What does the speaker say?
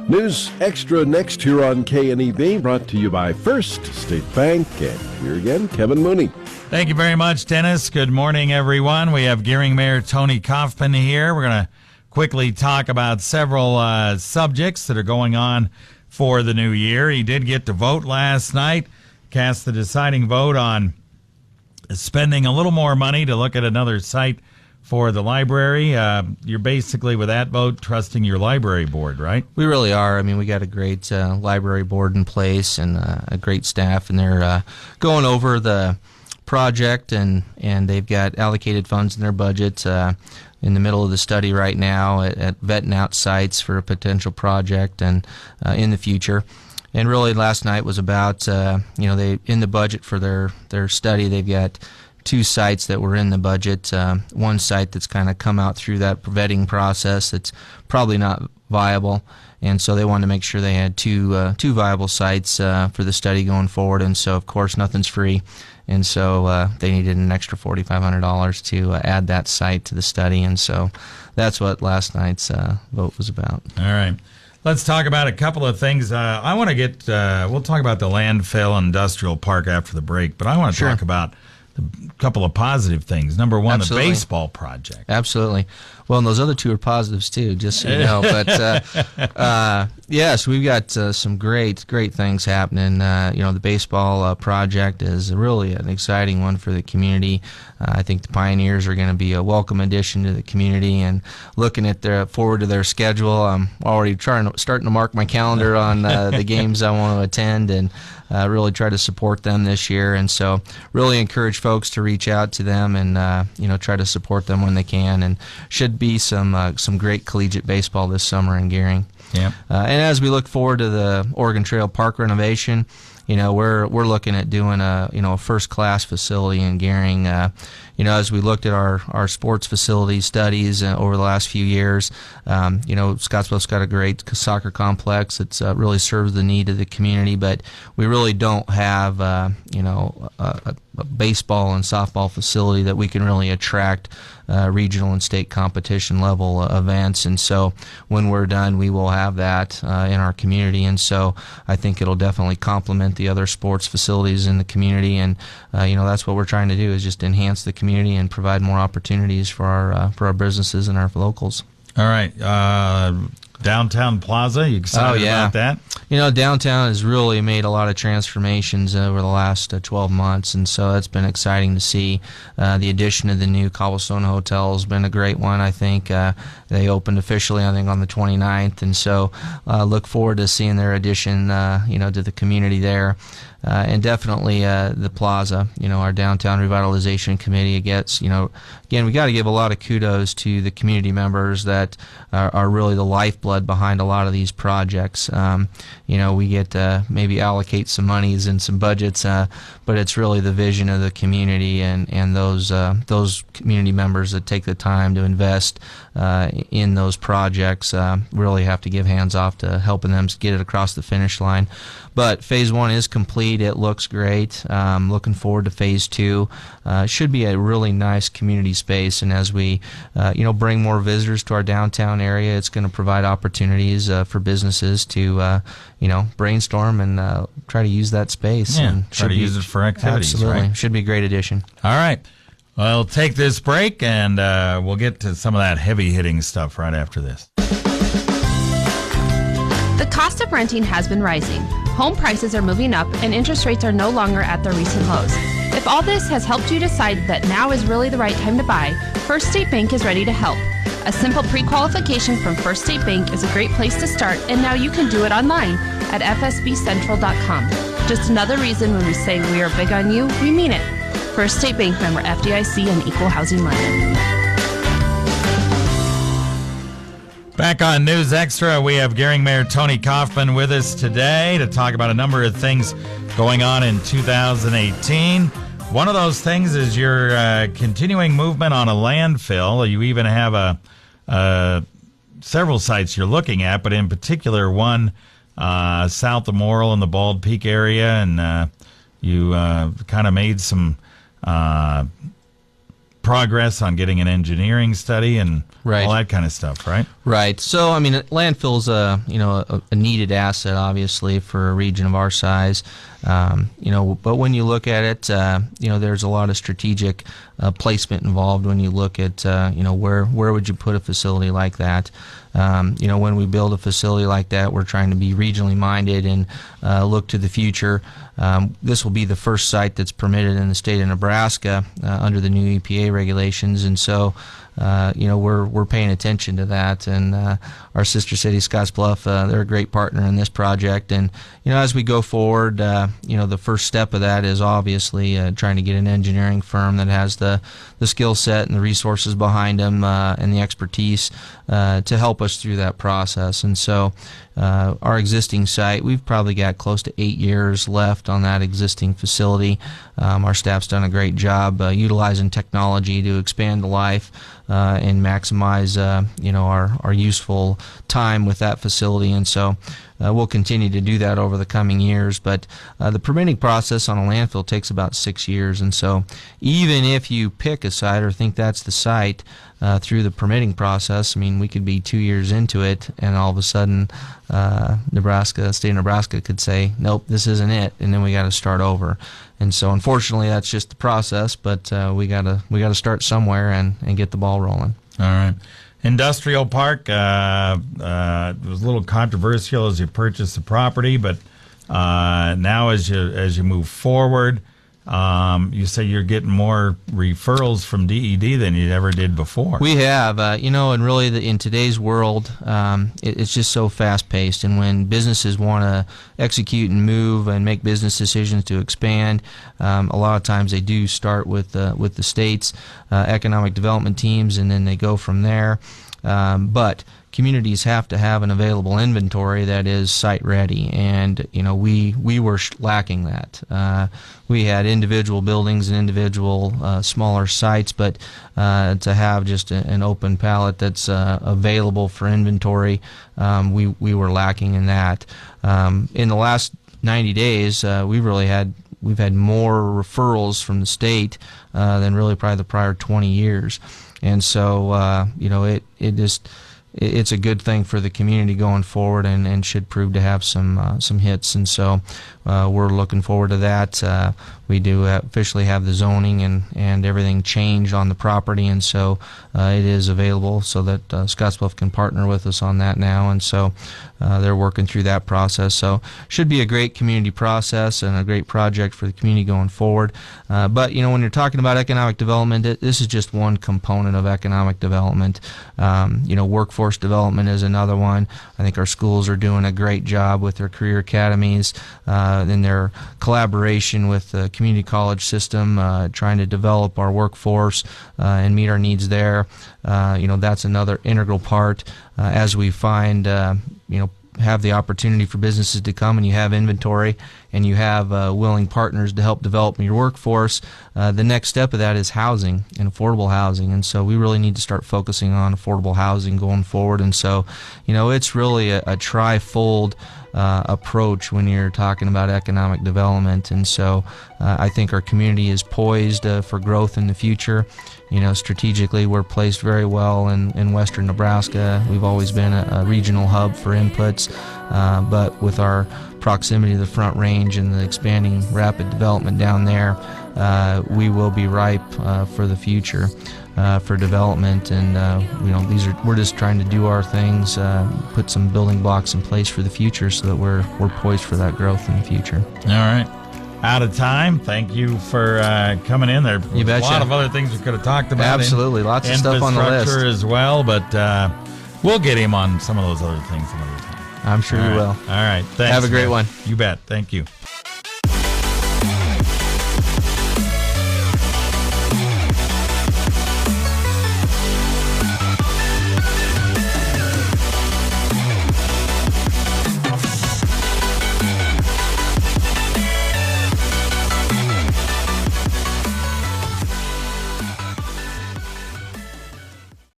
News Extra next here on KNEB, brought to you by First State Bank. And here again, Kevin Mooney. Thank you very much, Dennis. Good morning, everyone. We have Gering Mayor Tony Kaufman here. We're going to quickly talk about several subjects that are going on for the new year. He did get to vote last night, cast the deciding vote on spending a little more money to look at another site for the library. You're basically, with that vote, trusting your library board, right? We really are. I mean, we got a great library board in place and a great staff, and they're going over the project, and they've got allocated funds in their budget in the middle of the study right now at vetting out sites for a potential project and in the future. And really, last night was about, they in the budget for their study, they've got two sites that were in the budget. One site that's kind of come out through that vetting process that's probably not viable, and so they wanted to make sure they had two viable sites for the study going forward. And so, of course, nothing's free, and so they needed an extra $4,500 to add that site to the study, and so that's what last night's vote was about. All right. Let's talk about a couple of things. I want to get, we'll talk about the landfill industrial park after the break, but I want to talk about a couple of positive things. Number one, Absolutely. The baseball project. Absolutely. Well, and those other two are positives too, just so you know. But yes, we've got some great things happening. The baseball project is really an exciting one for the community. I think the Pioneers are going to be a welcome addition to the community, and looking at forward to their schedule. I'm already starting to mark my calendar on the games I want to attend, and really try to support them this year. And so really encourage folks to reach out to them and try to support them when they can, and should be some great collegiate baseball this summer in Gering. Yeah. And as we look forward to the Oregon Trail Park renovation, we're looking at doing a first class facility in Gering. As we looked at our sports facility studies over the last few years, Scottsbluff's got a great soccer complex that's really serves the need of the community, but we really don't have a baseball and softball facility that we can really attract regional and state competition level events. And so when we're done, we will have that in our community, and so I think it'll definitely complement the other sports facilities in the community. And that's what we're trying to do, is just enhance the community and provide more opportunities for our businesses and our locals. All right. Downtown Plaza, you excited about that? Downtown has really made a lot of transformations over the last 12 months, and so that's been exciting to see. The addition of the new Cobblestone Hotel has been a great one, I think. They opened officially, I think, on the 29th, and so look forward to seeing their addition, to the community there. And definitely the Plaza, our downtown revitalization committee gets, again, we got to give a lot of kudos to the community members that are really the lifeblood behind a lot of these projects. We get to maybe allocate some monies and some budgets, but it's really the vision of the community and those community members that take the time to invest in those projects. Really have to give hands off to helping them get it across the finish line. But Phase 1 is complete. It looks great. Looking forward to Phase 2. Should be a really nice community space, and as we bring more visitors to our downtown area, it's going to provide opportunities for businesses to brainstorm and try to use that space. Yeah, and try to use it for activities. Absolutely. Right? Should be a great addition. All right. Well, take this break, and we'll get to some of that heavy-hitting stuff right after this. The cost of renting has been rising. Home prices are moving up, and interest rates are no longer at their recent lows. If all this has helped you decide that now is really the right time to buy, First State Bank is ready to help. A simple pre-qualification from First State Bank is a great place to start, and now you can do it online at fsbcentral.com. Just another reason when we say we are big on you, we mean it. First State Bank, member FDIC, and equal housing lender. Back on News Extra, we have Gering Mayor Tony Kaufman with us today to talk about a number of things going on in 2018. One of those things is your continuing movement on a landfill. You even have several sites you're looking at, but in particular one south of Morrill in the Bald Peak area, and you kind of made some progress on getting an engineering study and Right. all that kind of stuff, right? Right. So, I mean, landfill's a needed asset, obviously, for a region of our size. But when you look at it, there's a lot of strategic placement involved when you look at, where would you put a facility like that? When we build a facility like that, we're trying to be regionally minded and look to the future. This will be the first site that's permitted in the state of Nebraska under the new EPA regulations, and so we're paying attention to that. And our sister city, Scottsbluff, they're a great partner in this project. And as we go forward, the first step of that is obviously trying to get an engineering firm that has the skill set and the resources behind them and the expertise to help us through that process. And so our existing site, we've probably got close to 8 years left on that existing facility. Our staff's done a great job utilizing technology to expand the life and maximize our useful time with that facility. And so we'll continue to do that over the coming years. But the permitting process on a landfill takes about 6 years. And so even if you pick a site or think that's the site through the permitting process, I mean, we could be 2 years into it and all of a sudden state of Nebraska could say, nope, this isn't it, and then we got to start over. And so unfortunately that's just the process, but we got to start somewhere and get the ball rolling. All right. Industrial Park, it was a little controversial as you purchased the property, but now as you move forward, you say you're getting more referrals from DED than you ever did before. We have, and really in today's world, it's just so fast-paced. And when businesses want to execute and move and make business decisions to expand, a lot of times they do start with the state's economic development teams, and then they go from there. But communities have to have an available inventory that is site ready, and we were lacking that. We had individual buildings and individual smaller sites, but to have just an open pallet that's available for inventory, we were lacking in that. In the last 90 days, we've had more referrals from the state than really probably the prior 20 years, and so it's a good thing for the community going forward, and should prove to have some hits. And so we're looking forward to that. We do officially have the zoning and everything changed on the property, and so it is available so that Scottsbluff can partner with us on that now. And so they're working through that process. So should be a great community process and a great project for the community going forward. But when you're talking about economic development, this is just one component of economic development. Workforce development is another one. I think our schools are doing a great job with their career academies in their collaboration with the community college system, trying to develop our workforce and meet our needs there. That's another integral part as we find have the opportunity for businesses to come and you have inventory and you have willing partners to help develop your workforce. The next step of that is housing and affordable housing, and so we really need to start focusing on affordable housing going forward. And so it's really a tri-fold approach when you're talking about economic development. And so I think our community is poised for growth in the future. Strategically, we're placed very well in western Nebraska. We've always been a regional hub for inputs, but with our proximity to the Front Range and the expanding rapid development down there, we will be ripe for the future for development. And we're just trying to do our things, put some building blocks in place for the future so that we're poised for that growth in the future. All right. Out of time. Thank you for coming in. There you betcha. A lot of other things we could have talked about. Absolutely. Lots of stuff on the list. Infrastructure as well, but we'll get him on some of those other things another time. I'm sure you will. All right. Thanks. Have a great one. You bet. Thank you.